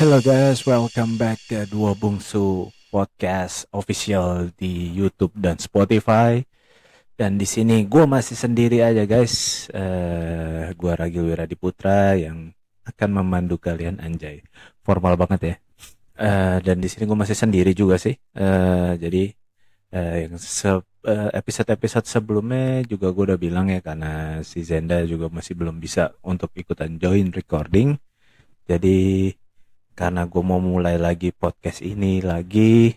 Hello guys, welcome back ke Dua Bungsu Podcast official di YouTube dan Spotify. Dan di sini gue masih sendiri aja guys. Gue Ragil Wiradiputra yang akan memandu kalian, anjay. Formal banget ya. Dan di sini gue masih sendiri juga sih. Jadi yang episode-episode sebelumnya juga gue udah bilang ya, karena si Zenda juga masih belum bisa untuk ikutan join recording. Jadi karena gue mau mulai lagi podcast ini lagi,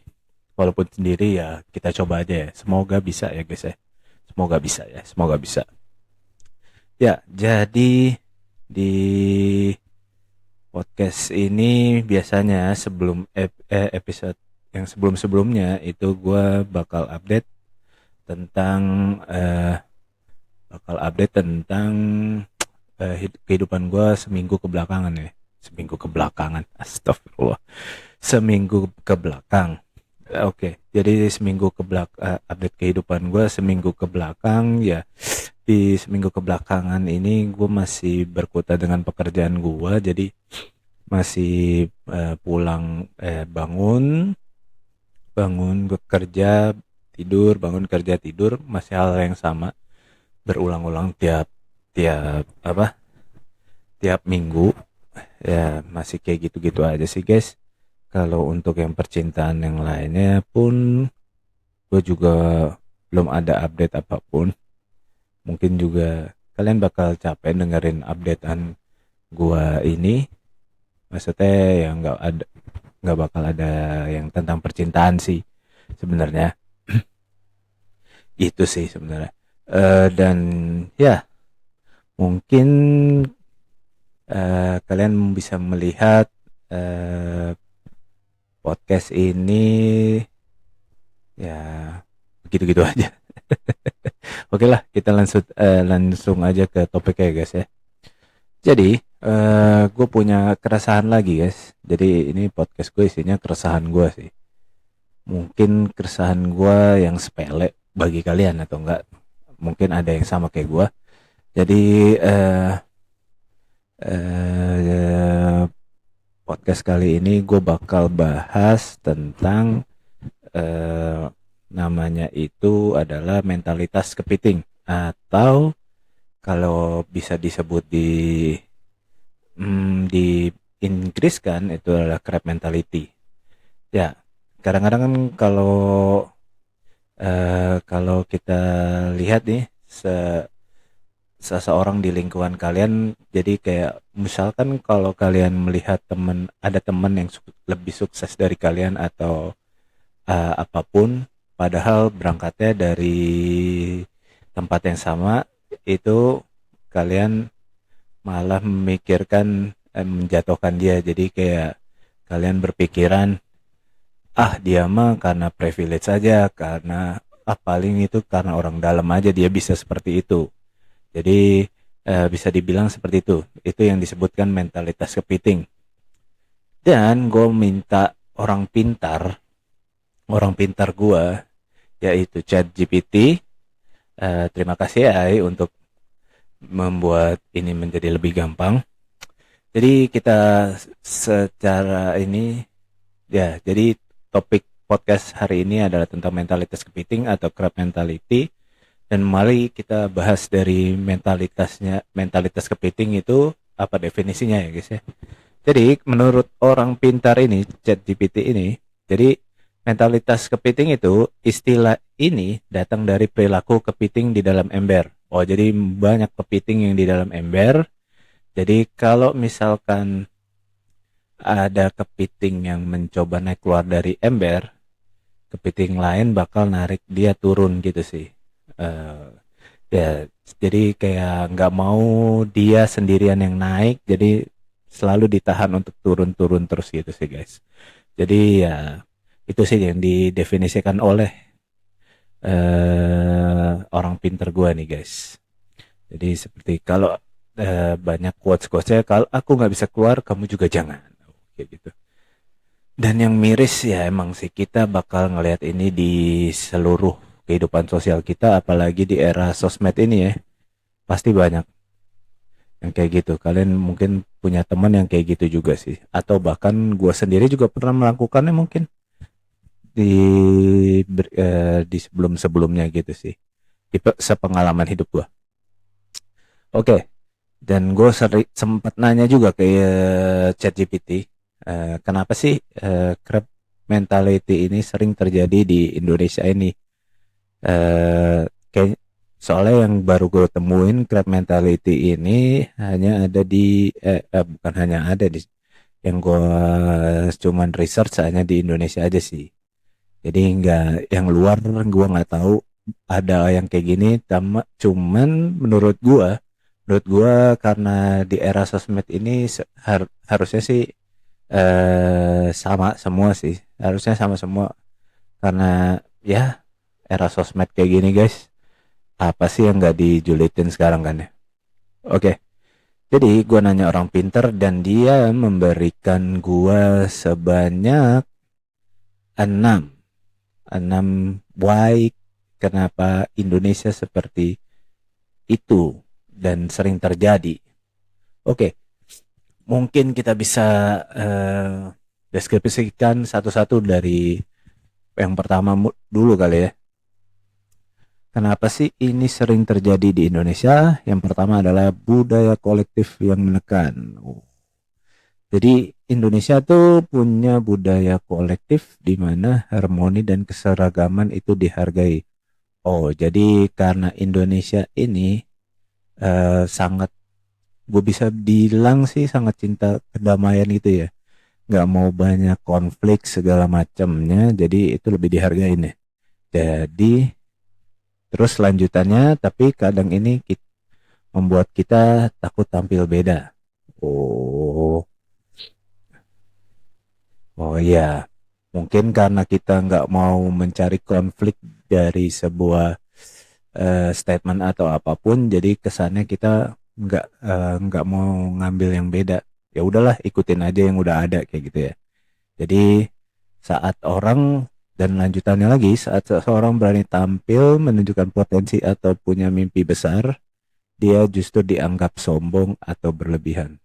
walaupun sendiri ya kita coba aja ya. Semoga bisa ya guys ya. Semoga bisa ya. Semoga bisa. Ya, jadi di podcast ini biasanya sebelum episode yang sebelum-sebelumnya itu gue tentang eh, bakal update tentang kehidupan gue seminggu kebelakangan ya. Seminggu kebelakangan, astagfirullah. Seminggu ke belakang. Oke, jadi update kehidupan gue seminggu ke belakang ya. Di seminggu kebelakangan ini gue masih berkutat dengan pekerjaan gue, jadi masih pulang, bangun bangun bekerja, tidur, bangun kerja, tidur, masih hal yang sama berulang-ulang tiap tiap apa tiap minggu ya, masih kayak gitu-gitu aja sih guys. Kalau untuk yang percintaan yang lainnya pun gue juga belum ada update apapun. Mungkin juga kalian bakal capek dengerin updatean gue ini. Maksudnya yang nggak bakal ada yang tentang percintaan sih sebenarnya. Itu sih sebenarnya. Dan ya mungkin kalian bisa melihat eh, podcast ini ya begitu-gitu aja. Oke lah, kita langsung aja ke topiknya guys ya. Jadi gue punya keresahan lagi guys. Jadi ini podcast gue isinya keresahan gue sih. Mungkin keresahan gue yang sepele bagi kalian atau enggak. Mungkin ada yang sama kayak gue. Jadi eh, podcast kali ini gue bakal bahas tentang eh, namanya itu adalah mentalitas kepiting, atau kalau bisa disebut di Inggris kan itu adalah crab mentality. Ya, kadang-kadang kan kalau kita lihat nih seseorang di lingkungan kalian, jadi kayak misalkan kalau kalian melihat ada teman yang lebih sukses dari kalian atau apapun, padahal berangkatnya dari tempat yang sama, itu kalian malah memikirkan menjatuhkan dia. Jadi kayak kalian berpikiran, ah dia mah karena privilege saja, karena paling itu karena orang dalam aja dia bisa seperti itu. Jadi bisa dibilang seperti itu. Itu yang disebutkan mentalitas kepiting. Dan gue minta orang pintar gue, yaitu ChatGPT. Terima kasih AI untuk membuat ini menjadi lebih gampang. Jadi kita secara ini ya, jadi topik podcast hari ini adalah tentang mentalitas kepiting atau crab mentality. Dan mari kita bahas dari mentalitas kepiting itu apa definisinya ya guys ya. Jadi menurut orang pintar ini, ChatGPT ini, jadi mentalitas kepiting itu, istilah ini datang dari perilaku kepiting di dalam ember. Oh, jadi banyak kepiting yang di dalam ember. Jadi kalau misalkan ada kepiting yang mencoba naik keluar dari ember, kepiting lain bakal narik dia turun gitu sih. Eh, ya, jadi kayak nggak mau dia sendirian yang naik, jadi selalu ditahan untuk turun-turun terus gitu sih guys. Jadi ya itu sih yang didefinisikan oleh orang pinter gua nih guys. Jadi seperti kalau banyak quotes-quotesnya, kalau aku nggak bisa keluar, kamu juga jangan, kayak gitu. Dan yang miris ya emang sih kita bakal ngelihat ini di seluruh kehidupan sosial kita, apalagi di era sosmed ini ya. Pasti banyak yang kayak gitu. Kalian mungkin punya teman yang kayak gitu juga sih, atau bahkan gua sendiri juga pernah melakukannya mungkin di di sebelum-sebelumnya gitu sih, di sepengalaman hidup gua. Oke, dan gue sempat nanya juga ke ChatGPT, kenapa sih crab mentality ini sering terjadi di Indonesia ini? Kayak soalnya yang baru gue temuin, crab mentality ini hanya ada di bukan hanya ada di, yang gue cuman research hanya di Indonesia aja sih. Jadi nggak, yang luar gue nggak tahu ada yang kayak gini. Cuman menurut gua karena di era sosmed ini harusnya sih sama semua sih, harusnya sama semua, karena ya era sosmed kayak gini guys, apa sih yang nggak dijulitin sekarang kan ya. Oke, jadi gua nanya orang pinter dan dia memberikan gua sebanyak 6 6 why kenapa Indonesia seperti itu dan sering terjadi. Oke, mungkin kita bisa deskripsikan satu-satu dari yang pertama dulu kali ya. Kenapa sih ini sering terjadi di Indonesia? Yang pertama adalah budaya kolektif yang menekan. Jadi Indonesia tuh punya budaya kolektif di mana harmoni dan keseragaman itu dihargai. Oh, jadi karena Indonesia ini sangat, gue bisa bilang sih sangat cinta kedamaian gitu ya, nggak mau banyak konflik segala macamnya, jadi itu lebih dihargain ya. Jadi terus lanjutannya, tapi kadang ini membuat kita takut tampil beda. Oh, oh iya, mungkin karena kita nggak mau mencari konflik dari sebuah statement atau apapun, jadi kesannya kita nggak mau ngambil yang beda. Ya udahlah, ikutin aja yang udah ada kayak gitu ya. Jadi saat orang, dan lanjutannya lagi, saat seseorang berani tampil menunjukkan potensi atau punya mimpi besar, dia justru dianggap sombong atau berlebihan.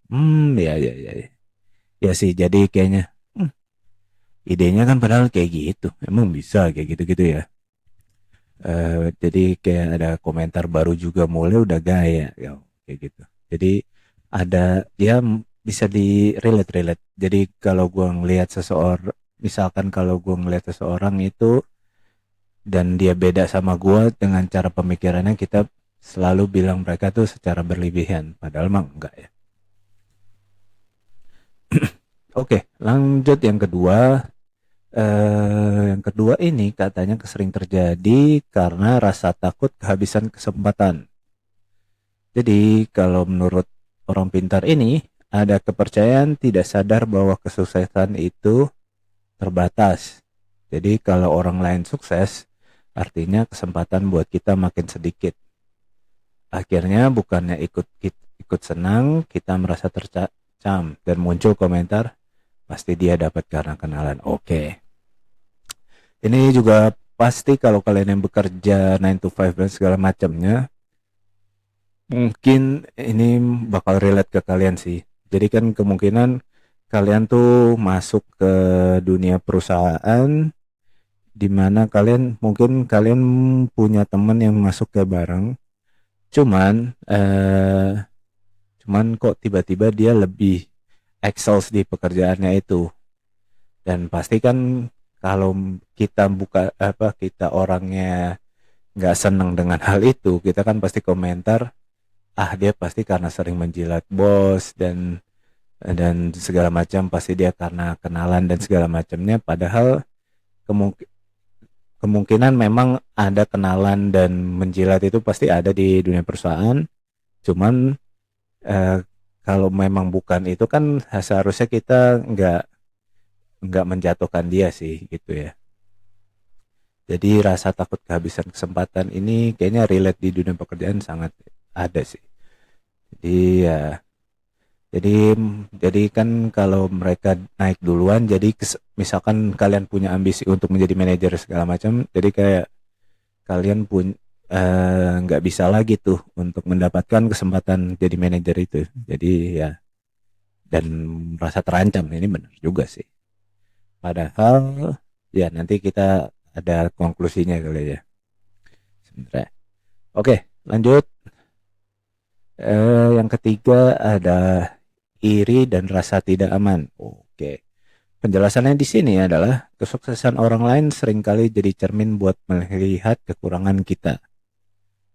Ya ya ya ya, ya sih, jadi kayaknya idenya kan padahal kayak gitu, emang bisa kayak gitu-gitu ya. Jadi kayak ada komentar baru juga, mulai udah gaya ya kayak gitu. Jadi ada, ya bisa di relate relate. Jadi kalau gua ngelihat seseorang, misalkan kalau gua ngelihat seseorang itu dan dia beda sama gua dengan cara pemikirannya, kita selalu bilang mereka tuh secara berlebihan, padahal mah enggak ya. Oke, lanjut yang kedua. Yang kedua ini katanya sering terjadi karena rasa takut kehabisan kesempatan. Jadi kalau menurut orang pintar ini, ada kepercayaan tidak sadar bahwa kesuksesan itu terbatas. Jadi kalau orang lain sukses, artinya kesempatan buat kita makin sedikit. Akhirnya bukannya ikut senang, kita merasa tercam dan muncul komentar, pasti dia dapat karena kenalan. Oke. Ini juga pasti kalau kalian yang bekerja 9 to 5 dan segala macamnya, mungkin ini bakal relate ke kalian sih. Jadi kan kemungkinan kalian tuh masuk ke dunia perusahaan di mana kalian punya teman yang masuk ke bareng. Cuman cuman kok tiba-tiba dia lebih excels di pekerjaannya itu. Dan pasti kan kalau kita orangnya nggak seneng dengan hal itu, kita kan pasti komentar, dia pasti karena sering menjilat bos dan segala macam, pasti dia karena kenalan dan segala macamnya. Padahal kemungkinan memang ada kenalan dan menjilat itu pasti ada di dunia perusahaan. Cuman eh, kalau memang bukan itu kan seharusnya kita nggak menjatuhkan dia sih gitu ya. Jadi rasa takut kehabisan kesempatan ini kayaknya relate di dunia pekerjaan sangat ada sih. Jadi ya, jadi kan kalau mereka naik duluan, jadi misalkan kalian punya ambisi untuk menjadi manajer segala macam, jadi kayak kalian nggak bisa lagi tuh untuk mendapatkan kesempatan jadi manajer itu. Jadi ya, dan merasa terancam, ini benar juga sih. Padahal ya nanti kita ada konklusinya kali ya sebenarnya. Oke, lanjut. Yang ketiga ada iri dan rasa tidak aman. Oke. Penjelasannya di sini adalah kesuksesan orang lain seringkali jadi cermin buat melihat kekurangan kita.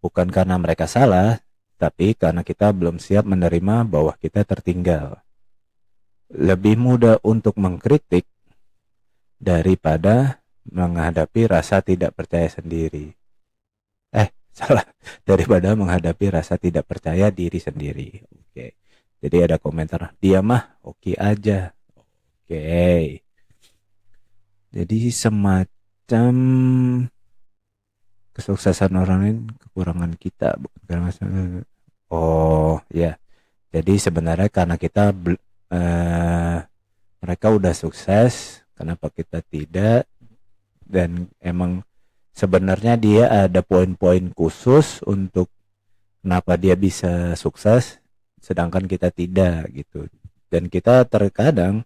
Bukan karena mereka salah, tapi karena kita belum siap menerima bahwa kita tertinggal. Lebih mudah untuk mengkritik daripada menghadapi rasa tidak percaya sendiri. Salah. Daripada menghadapi rasa tidak percaya diri sendiri. Oke. Jadi ada komentar, dia mah oke aja. Oke. Jadi semacam kesuksesan orang lain kekurangan kita, bukan karena masalah. Oh ya. Jadi sebenarnya karena kita mereka udah sukses, kenapa kita tidak? Dan emang sebenarnya dia ada poin-poin khusus untuk kenapa dia bisa sukses, sedangkan kita tidak gitu. Dan kita terkadang,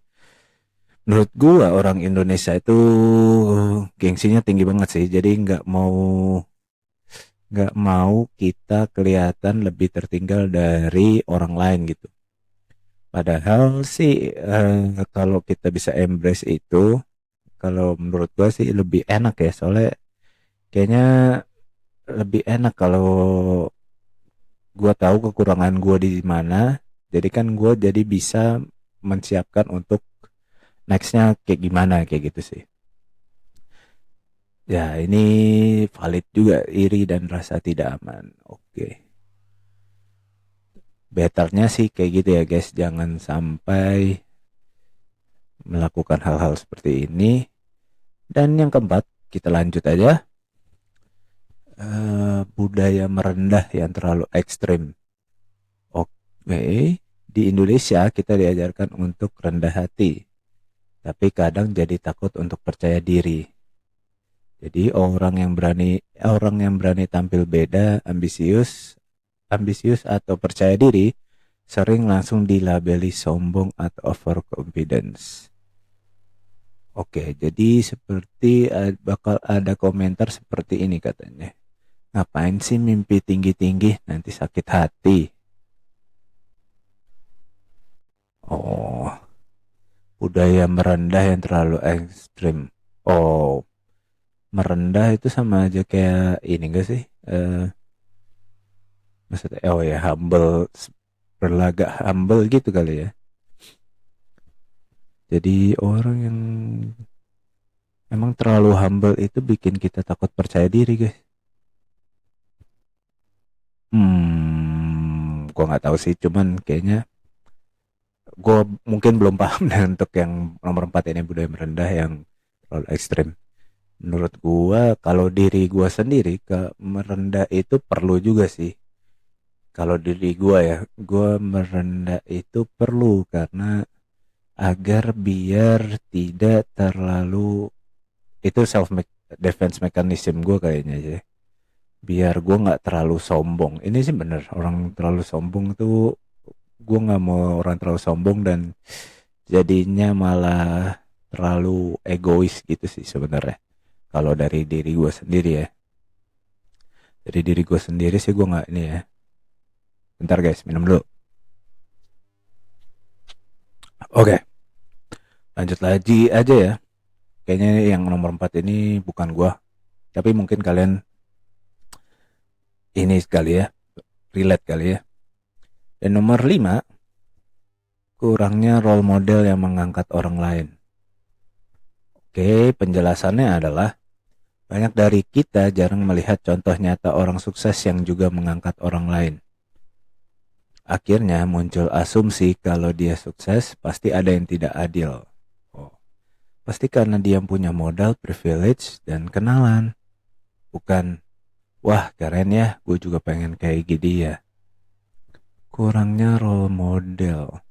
menurut gua orang Indonesia itu gengsinya tinggi banget sih. Jadi nggak mau kita kelihatan lebih tertinggal dari orang lain gitu. Padahal sih kalau kita bisa embrace itu, kalau menurut gua sih lebih enak ya, soalnya kayaknya lebih enak kalau gua tahu kekurangan gua di mana. Jadi kan gua jadi bisa mensiapkan untuk nextnya kayak gimana, kayak gitu sih. Ya ini valid juga, iri dan rasa tidak aman. Oke, betternya sih kayak gitu ya guys, jangan sampai melakukan hal-hal seperti ini. Dan yang keempat, kita lanjut aja. Budaya merendah yang terlalu ekstrim. Oke, di Indonesia kita diajarkan untuk rendah hati, tapi kadang jadi takut untuk percaya diri. Jadi orang yang berani tampil beda, ambisius atau percaya diri sering langsung dilabeli sombong atau overconfidence. Oke, jadi seperti bakal ada komentar seperti ini katanya. Ngapain sih mimpi tinggi-tinggi, nanti sakit hati. Oh, budaya merendah yang terlalu ekstrim. Oh, merendah itu sama aja kayak ini enggak sih? Maksudnya, oh ya, humble, berlagak humble gitu kali ya. Jadi orang yang emang terlalu humble itu bikin kita takut percaya diri guys. Gua nggak tahu sih, cuman kayaknya gue mungkin belum paham deh untuk yang nomor 4 ini, budaya merendah yang terlalu ekstrim. Menurut gua kalau diri gua sendiri ke merendah itu perlu juga sih. Kalau diri gua ya, gua merendah itu perlu karena agar biar tidak terlalu, itu self defense mechanism gua kayaknya sih. Biar gua nggak terlalu sombong. Ini sih bener, orang terlalu sombong tuh, gue nggak mau orang terlalu sombong dan jadinya malah terlalu egois gitu sih sebenarnya. Kalau dari diri gue sendiri ya, dari diri gue sendiri sih gue nggak ini ya. Bentar guys, minum dulu. Oke, lanjut lagi aja ya. Kayaknya yang nomor 4 ini bukan gue, tapi mungkin kalian ini sekali ya, relate kali ya. Dan nomor 5, kurangnya role model yang mengangkat orang lain. Oke, penjelasannya adalah banyak dari kita jarang melihat contoh nyata orang sukses yang juga mengangkat orang lain. Akhirnya muncul asumsi kalau dia sukses pasti ada yang tidak adil. Oh, pasti karena dia punya modal, privilege, dan kenalan. Bukan, wah keren ya, gue juga pengen kayak gini ya. Kurangnya role model.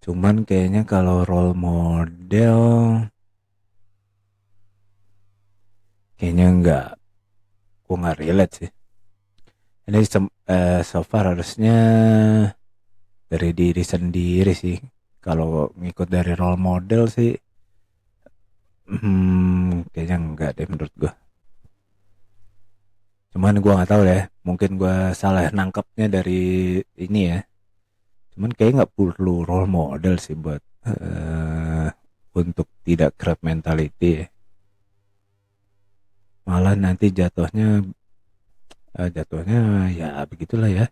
Cuman kayaknya kalau role model kayaknya gue nggak relate sih. Ini so far harusnya dari diri sendiri sih. Kalau ngikut dari role model sih, kayaknya enggak deh menurut gue. Cuman gue nggak tahu deh, mungkin gue salah nangkepnya dari ini ya. Cuman kayak nggak perlu role model sih buat untuk tidak grab mentality ya. Malah nanti jatuhnya ya begitulah ya.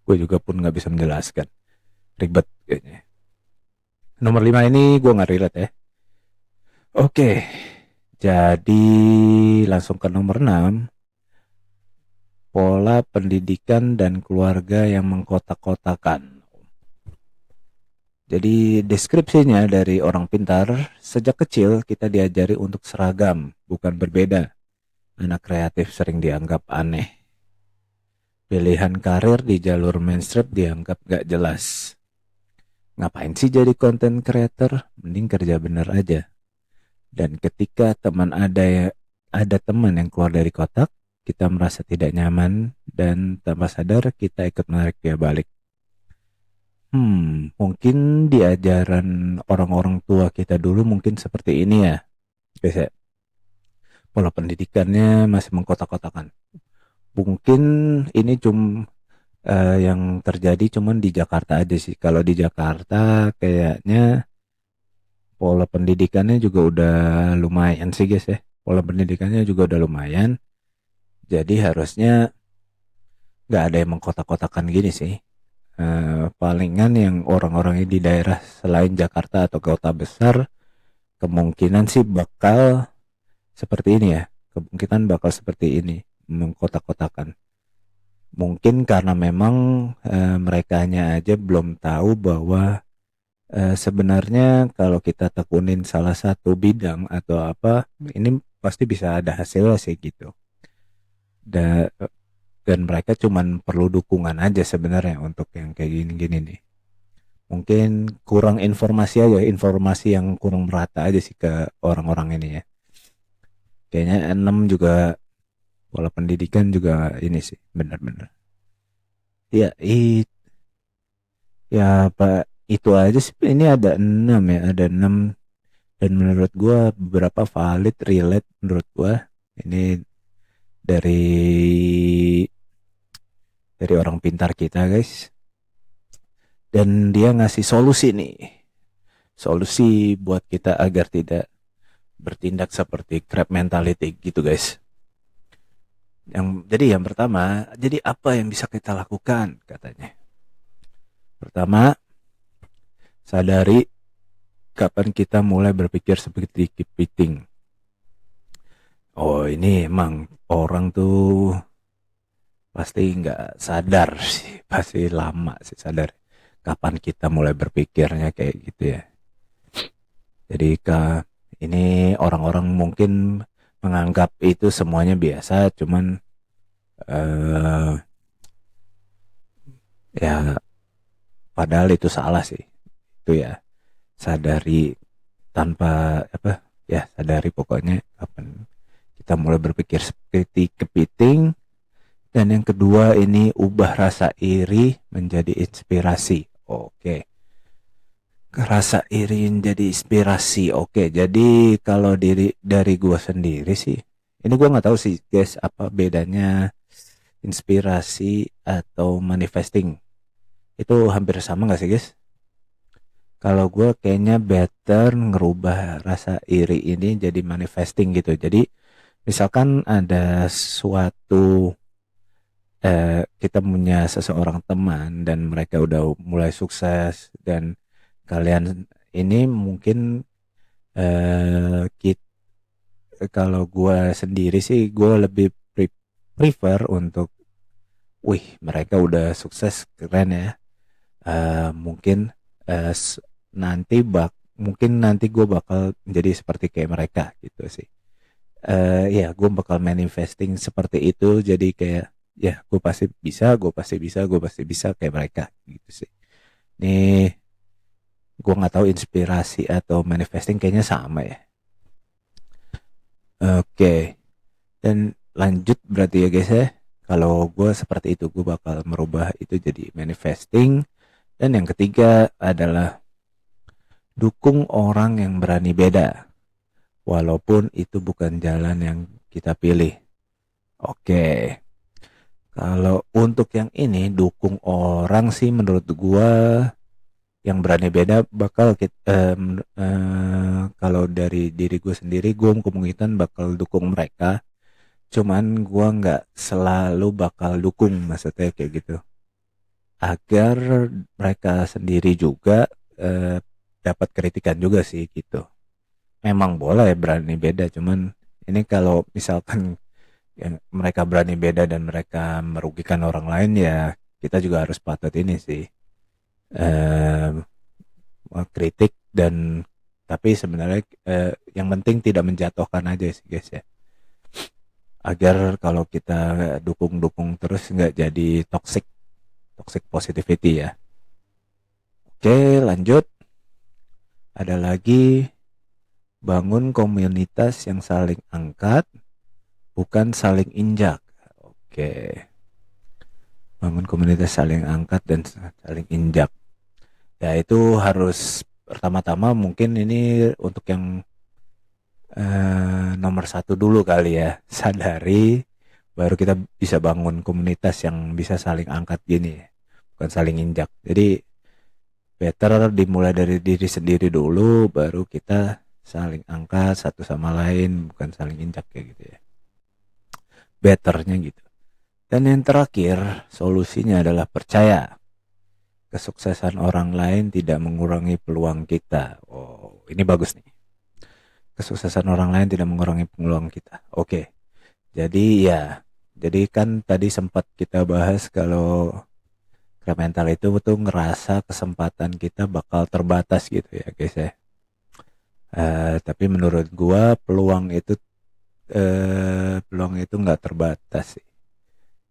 Gue juga pun nggak bisa menjelaskan, ribet kayaknya. Nomor 5 ini gue nggak relate ya. Oke, jadi langsung ke nomor 6. Pola pendidikan dan keluarga yang mengkotak-kotakan. Jadi deskripsinya dari orang pintar, sejak kecil kita diajari untuk seragam, bukan berbeda. Anak kreatif sering dianggap aneh. Pilihan karir di jalur mainstream dianggap gak jelas. Ngapain sih jadi content creator? Mending kerja bener aja. Dan ketika ada teman yang keluar dari kotak, kita merasa tidak nyaman dan tanpa sadar kita ikut menarik dia balik. Mungkin di ajaran orang-orang tua kita dulu mungkin seperti ini ya. Guys ya, pola pendidikannya masih mengkotak-kotakan. Mungkin ini yang terjadi cuman di Jakarta aja sih. Kalau di Jakarta kayaknya pola pendidikannya juga udah lumayan sih guys ya. Pola pendidikannya juga udah lumayan. Jadi harusnya nggak ada yang mengkotak-kotakan gini sih. Palingan yang orang-orang di daerah selain Jakarta atau kota besar kemungkinan sih bakal seperti ini ya. Kemungkinan bakal seperti ini, mengkotak-kotakan. Mungkin karena memang merekanya aja belum tahu bahwa sebenarnya kalau kita tekunin salah satu bidang atau apa, ini pasti bisa ada hasilnya sih gitu. Da- dan mereka cuman perlu dukungan aja sebenarnya untuk yang kayak gini-gini nih. Mungkin kurang informasi aja, informasi yang kurang merata aja sih ke orang-orang ini ya. Kayaknya 6 juga pola pendidikan juga ini sih benar-benar. Ya, ya Pak, itu aja sih. Ini ada 6 ya, ada 6 dan menurut gua beberapa valid, relate menurut gua. Ini dari orang pintar kita, guys. Dan dia ngasih solusi nih. Solusi buat kita agar tidak bertindak seperti crab mentality gitu, guys. Jadi yang pertama, jadi apa yang bisa kita lakukan katanya? Pertama, sadari kapan kita mulai berpikir seperti kepiting. Oh, ini emang orang tuh pasti nggak sadar sih, pasti lama sih sadar kapan kita mulai berpikirnya kayak gitu ya. Jadi ini orang-orang mungkin menganggap itu semuanya biasa, cuman ya padahal itu salah sih. Itu ya sadari tanpa apa ya, sadari pokoknya kapan kita mulai berpikir seperti kepiting. Dan yang kedua ini ubah rasa iri menjadi inspirasi. Oke. Rasa iri menjadi inspirasi. Oke. Jadi kalau dari gua sendiri sih, ini gua nggak tahu sih guys apa bedanya inspirasi atau manifesting. Itu hampir sama nggak sih guys? Kalau gue kayaknya better ngerubah rasa iri ini jadi manifesting gitu. Jadi misalkan ada suatu kita punya seseorang teman dan mereka udah mulai sukses dan kalian ini mungkin kalau gue sendiri sih gue lebih prefer untuk mereka udah sukses keren ya. Mungkin eh, s- nanti mungkin nanti gue bakal jadi seperti kayak mereka gitu sih. Ya gue bakal manifesting seperti itu, jadi kayak ya gue pasti bisa kayak mereka gitu sih. Nih gue nggak tahu inspirasi atau manifesting kayaknya sama ya. Oke. Dan lanjut berarti ya guys ya. Kalau gue seperti itu, gue bakal merubah itu jadi manifesting. Dan yang ketiga adalah dukung orang yang berani beda, walaupun itu bukan jalan yang kita pilih. Oke, kalau untuk yang ini dukung orang sih menurut gue yang berani beda bakal kalau dari diri gue sendiri, gue kemungkinan bakal dukung mereka. Cuman gue nggak selalu bakal dukung, maksudnya kayak gitu. Agar mereka sendiri juga eh, dapat kritikan juga sih gitu. Memang boleh berani beda, cuman ini kalau misalkan yang mereka berani beda dan mereka merugikan orang lain, ya kita juga harus patut ini sih eh, kritik. Dan tapi sebenarnya yang penting tidak menjatuhkan aja sih guys ya, agar kalau kita dukung-dukung terus nggak jadi toxic positivity ya. Oke, lanjut. Ada lagi, bangun komunitas yang saling angkat, bukan saling injak. Oke, bangun komunitas saling angkat dan saling injak. Ya itu harus pertama-tama mungkin ini untuk yang nomor satu dulu kali ya. Sadari, baru kita bisa bangun komunitas yang bisa saling angkat gini, bukan saling injak. Jadi better dimulai dari diri sendiri dulu, baru kita saling angkat satu sama lain, bukan saling injak kayak gitu ya. Betternya gitu. Dan yang terakhir, solusinya adalah percaya. Kesuksesan orang lain tidak mengurangi peluang kita. Oh, ini bagus nih. Kesuksesan orang lain tidak mengurangi peluang kita. Oke. Jadi ya, jadi kan tadi sempat kita bahas kalau growth mental itu tuh ngerasa kesempatan kita bakal terbatas gitu ya guys ya. Tapi menurut gua peluang itu nggak terbatas sih.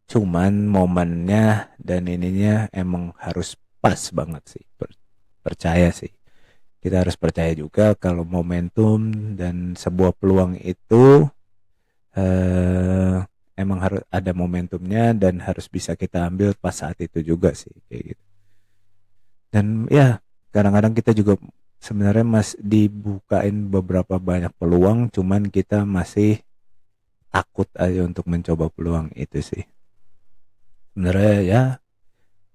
Cuman momennya dan ininya emang harus pas banget sih. Percaya sih. Kita harus percaya juga kalau momentum dan sebuah peluang itu eh, emang harus ada momentumnya dan harus bisa kita ambil pas saat itu juga sih kayak gitu. Dan ya kadang-kadang kita juga sebenarnya dibukain beberapa banyak peluang, cuman kita masih takut aja untuk mencoba peluang itu sih. Sebenarnya ya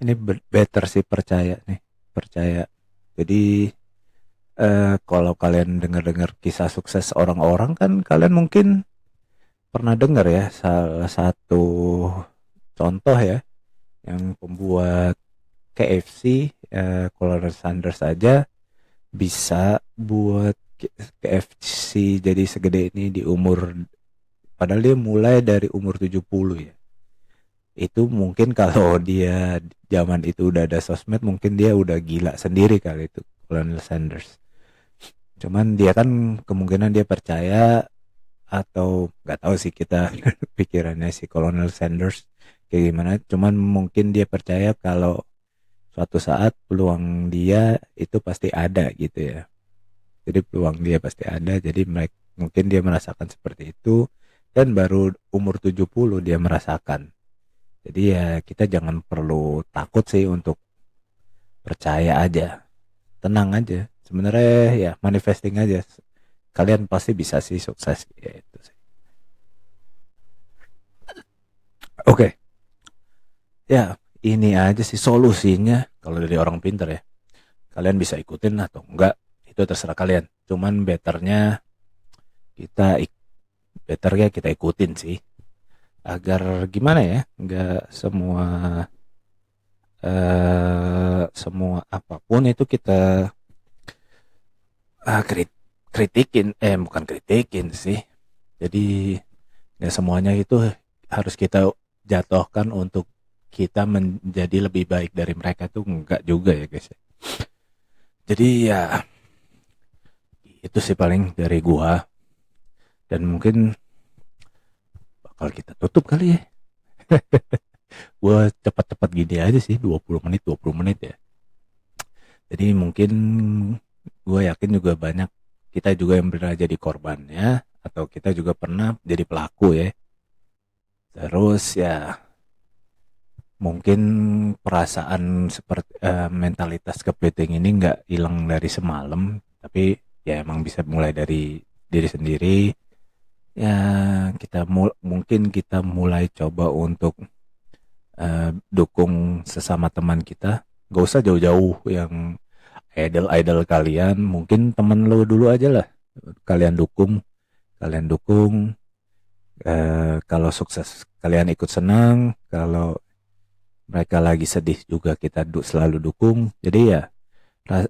ini better sih percaya nih, percaya. Jadi kalau kalian dengar-dengar kisah sukses orang-orang kan kalian mungkin pernah dengar ya salah satu contoh ya, yang pembuat KFC, Colonel Sanders aja bisa buat KFC jadi segede ini di umur, padahal dia mulai dari umur 70 ya. Itu mungkin kalau dia zaman itu udah ada sosmed, mungkin dia udah gila sendiri kali itu Colonel Sanders. Cuman dia kan kemungkinan dia percaya, atau nggak tahu sih kita pikirannya si Colonel Sanders kayak gimana. Cuman mungkin dia percaya kalau suatu saat peluang dia itu pasti ada gitu ya. Jadi peluang dia pasti ada. Jadi mungkin dia merasakan seperti itu, dan baru umur 70 dia merasakan. Jadi ya kita jangan perlu takut sih untuk percaya aja. Tenang aja. Sebenarnya ya manifesting aja. Kalian pasti bisa sih sukses ya itu sih. Oke. Ya, ini aja sih solusinya kalau dari orang pinter ya. Kalian bisa ikutin atau enggak, itu terserah kalian. Cuman kita betternya kita ikutin sih. Agar gimana ya? Enggak semua apapun itu kita kritikin, bukan kritikin sih. Jadi ya semuanya itu harus kita jatuhkan untuk kita menjadi lebih baik dari mereka, tuh enggak juga ya guys. Jadi ya itu sih paling dari gua, dan mungkin bakal kita tutup kali ya. Gua cepat-cepat gini aja sih, 20 menit ya. Jadi mungkin gue yakin juga banyak kita juga yang pernah jadi korbannya, atau kita juga pernah jadi pelaku ya. Terus ya mungkin perasaan seperti mentalitas kepiting ini nggak hilang dari semalam, tapi ya emang bisa mulai dari diri sendiri. Ya mungkin kita mulai coba untuk dukung sesama teman kita. Gak usah jauh-jauh yang idol-idol kalian, mungkin temen lo dulu aja lah. Kalian dukung, kalian dukung. Kalau sukses kalian ikut senang, kalau mereka lagi sedih juga kita selalu dukung. Jadi ya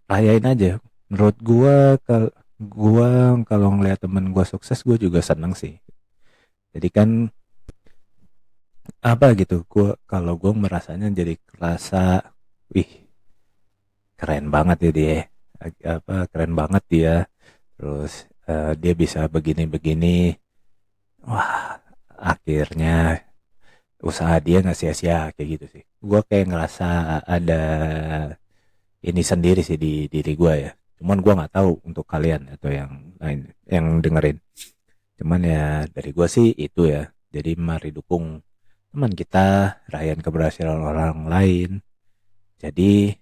rayain aja. Menurut gua kalau ngeliat temen gua sukses, gua juga seneng sih. Jadi kan apa gitu, kalau gua merasanya jadi kerasa, wih keren banget ya dia, apa keren banget dia. Terus dia bisa begini-begini. Wah, akhirnya usaha dia nggak sia-sia kayak gitu sih. Gua kayak ngerasa ada ini sendiri sih di diri gua ya. Cuman gua nggak tahu untuk kalian atau yang lain yang dengerin. Cuman ya dari gua sih itu ya. Jadi mari dukung teman kita, rayain keberhasilan orang lain. Jadi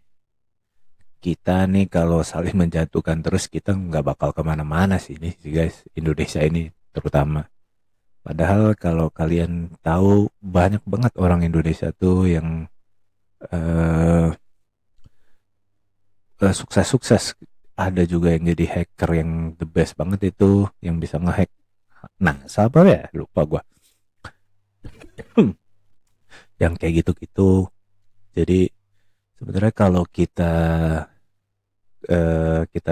kita nih kalau saling menjatuhkan terus, kita nggak bakal kemana-mana sih nih sih guys, Indonesia ini terutama. Padahal kalau kalian tahu, banyak banget orang Indonesia tuh yang eh sukses-sukses. Ada juga yang jadi hacker yang the best banget itu, yang bisa ngehack. Nah, siapa ya? Lupa gua. Yang kayak gitu-gitu. Jadi sebenarnya kalau kita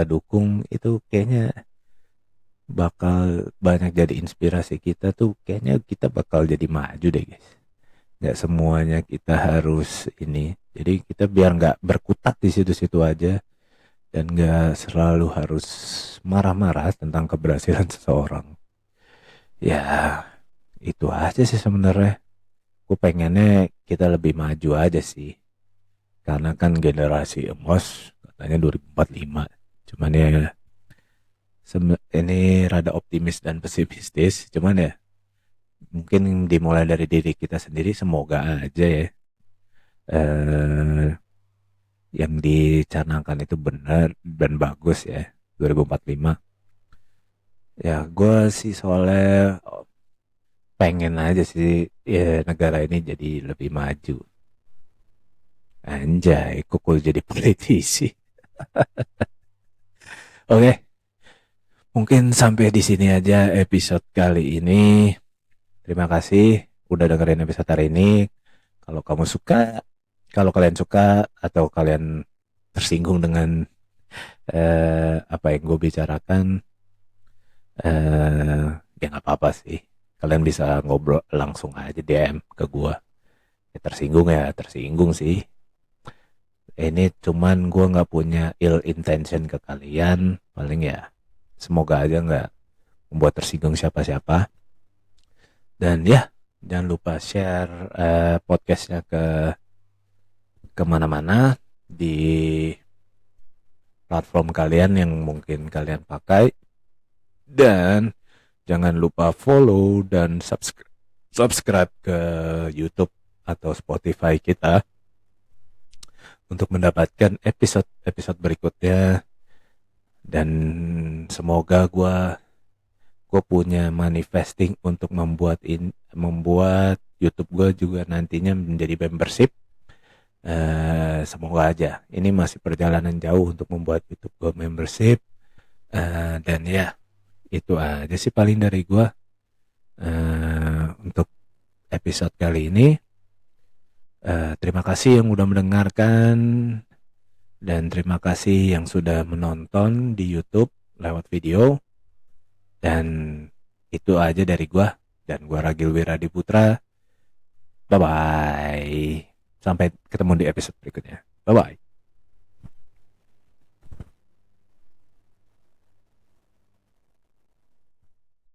dukung itu, kayaknya bakal banyak jadi inspirasi kita tuh. Kayaknya kita bakal jadi maju deh guys. Nggak semuanya kita harus ini. Jadi kita biar nggak berkutat di situ-situ aja, dan nggak selalu harus marah-marah tentang keberhasilan seseorang. Ya itu aja sih sebenarnya. Gue pengennya kita lebih maju aja sih. Karena kan generasi emas katanya 2045. Cuman ya ini rada optimis dan pesimistis. Cuman ya mungkin dimulai dari diri kita sendiri. Semoga aja ya eh, yang dicanangkan itu benar dan bagus ya, 2045. Ya gue sih soalnya pengen aja sih ya negara ini jadi lebih maju. Anjay, kok gue jadi politisi. Oke, mungkin sampai di sini aja episode kali ini. Terima kasih udah dengerin episode hari ini. Kalau kamu suka, kalau kalian suka atau kalian tersinggung dengan apa yang gue bicarakan, eh ya nggak apa-apa sih. Kalian bisa ngobrol langsung aja DM ke gue. Ya tersinggung sih. Ini cuman gue nggak punya ill intention ke kalian. Paling ya semoga aja nggak membuat tersinggung siapa-siapa. Dan ya jangan lupa share podcastnya ke kemana-mana di platform kalian yang mungkin kalian pakai. Dan jangan lupa follow dan subscribe ke YouTube atau Spotify kita untuk mendapatkan episode-episode berikutnya. Dan semoga gue punya manifesting untuk membuat YouTube gue juga nantinya menjadi membership. Semoga aja. Ini masih perjalanan jauh untuk membuat YouTube gue membership. Dan ya itu aja sih paling dari gue untuk episode kali ini. Terima kasih yang udah mendengarkan, dan terima kasih yang sudah menonton di YouTube lewat video. Dan itu aja dari gue. Dan gue Ragil Wiradiputra. Bye bye. Sampai ketemu di episode berikutnya. Bye bye.